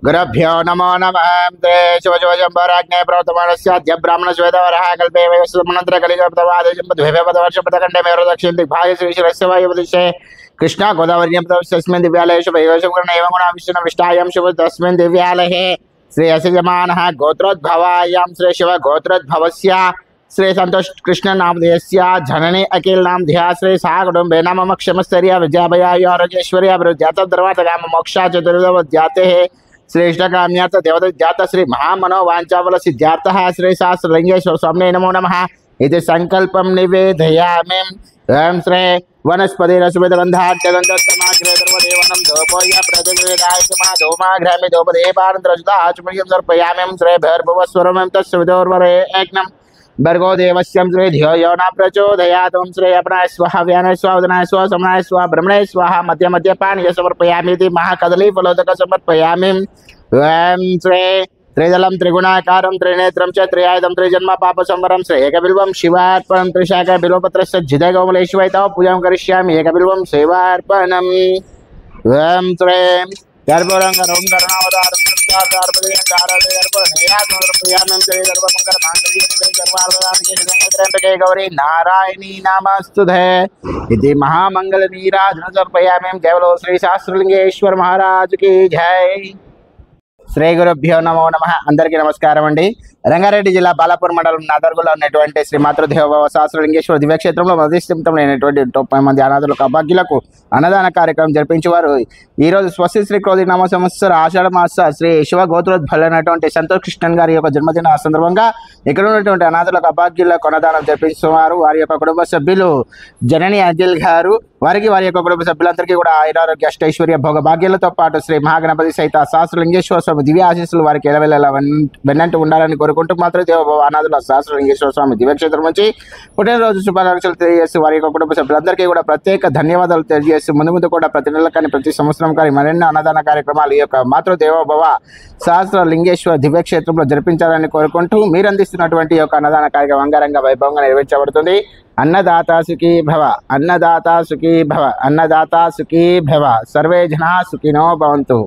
गुरुभ्यो नमो नमः। ते शिवजम्बराज्ञे प्रवर्तमानस्याद्य ब्राह्मणश्वेतवरः कल्पे वैश्वमनन्तर कलिजपदवादेशपद्भेपदवर्षपदखण्डे मेरु दक्षिण दिग्भागे श्रीशिरस्य वायुपदिशे कृष्णा गोदावर्यं तस्मिन् दिव्यालये शुभयोगकर्ण एवं गुणाविष्णुविष्टायां शुभ तस्मिन् दिव्यालये श्री असिजमानः गोत्रोद्भवायां श्री शिव गोत्रोद्भवस्य श्री संतोष कृष्ण नामधेयस्य जननी अखिल नामधेया श्री सा कुटुंबे नाम क्षमस्तर्य विद्याभयाय आरोग्यश्वर्य अभिवृद्ध्यात धर्मार्थकाम मोक्षा चतुर्विधे श्रेष्ठ काम्यार्थ देवता जात श्री महामनोवांचाबल सिद्धार्थ श्री सहस्रलिंगेश्वर स्वामिने नमो नमः इति संकल्पं निवेदयामि। ओम श्री वनस्पति रसवेदगंधाट्यगंधस्तमाग्रेतर्वदेवनं धूपोय प्रतिवेदाय धूमाघ्रामि धूपदेवानन्तरजुता आचमनीयं समर्पयामि। श्री भैर्भुवस्वरं तस्विदोर्वरे एकनं भर्गो देवस्यं श्री धियो यो न प्रचोदयात्। ओम श्री अपनाय स्वाहा व्यानाय स्वाहा उदनाय स्वाहा समनाय स्वाहा ब्रह्मणे स्वाहा मध्य मध्य पानीय समर्पयामि इति महाकदली फलोदक समर्पयामि। ओम श्री त्रिदलं त्रिगुणाकारं त्रिनेत्रं च त्रियायुधं त्रिजन्म पापसंवरं श्री एकबिल्वं शिवार्पणं त्रिशाखा बिल्वपत्रस्य जिदगोमलेश्वैतव पूजां करिष्यामि एकबिल्वं शिवार्पणम्। ओम श्री कर्पूरं करुं करुणावतारं गौरी नारायणी नामस्तुते इति महामंगल नीराजन समर्पयामि। केवलो श्री सहस्रलिंगेश्वर महाराज की जय। శ్రీ గురుభ్యో నమో నమః। అందరికీ నమస్కారం అండి। రంగారెడ్డి జిల్లా బాలాపూర్ మండలం నాదర్గులో ఉన్నటువంటి శ్రీ మాతృదేవోభవ సహస్రలింగేశ్వర దివ్యక్షేత్రంలో ప్రతిష్ఠితమైనటువంటి 30 మంది అనాథులకు అభాగ్యులకు అన్నదాన కార్యక్రమం జరిపించేవారు। ఈరోజు స్వస్తి శ్రీ క్రోధి నామ సంవత్సర ఆషాఢ మాస శ్రీ శివ గోత్రోద్భవులైనటువంటి సంతోష్ కృష్ణన్ గారి యొక్క జన్మదిన సందర్భంగా ఇక్కడ ఉన్నటువంటి అనాథులకు అభాగ్యులకు అన్నదానం జరిపించేవారు। వారి యొక్క కుటుంబ సభ్యులు జనని అజిల్ గారు వారి యొక్క కుటుంబ సభ్యులందరికీ కూడా ఆయురారోగ్య అష్టైశ్వర్య భోగ భాగ్యాలతో పాటు శ్రీ మహాగణపతి సహిత సహస్రలింగేశ్వర స్వామి దివ్య ఆశీస్సులు వారికి ఎలవెల్లా వెన్నంటూ ఉండాలని కోరుకుంటూ మాత్రం దేవోభవ అనాథుల సహస్రలింగేశ్వర స్వామి దివ్యక్షేత్రం నుంచి పుట్టినరోజు శుభాకాంక్షలు తెలియజేసి వారి యొక్క కుటుంబ సభ్యులందరికీ కూడా ప్రత్యేక ధన్యవాదాలు తెలియజేసి ముందు కూడా ప్రతి నెల కానీ ప్రతి సంవత్సరం కానీ మరెన్నో అన్నదాన కార్యక్రమాలు ఈ యొక్క మాతృదేవోభవ సహస్రలింగేశ్వర దివ్యక్షేత్రంలో జరిపించాలని కోరుకుంటూ మీరు అందిస్తున్నటువంటి యొక్క అన్నదాన కార్యక్రమం అంగరంగ వైభవంగా నిర్వహించబడుతుంది। अन्नदाता सुखी भव, अन्नदाता सुखी भव, अन्नदाता सुखी भव, सर्वे जना सुखिनो भवन्तु।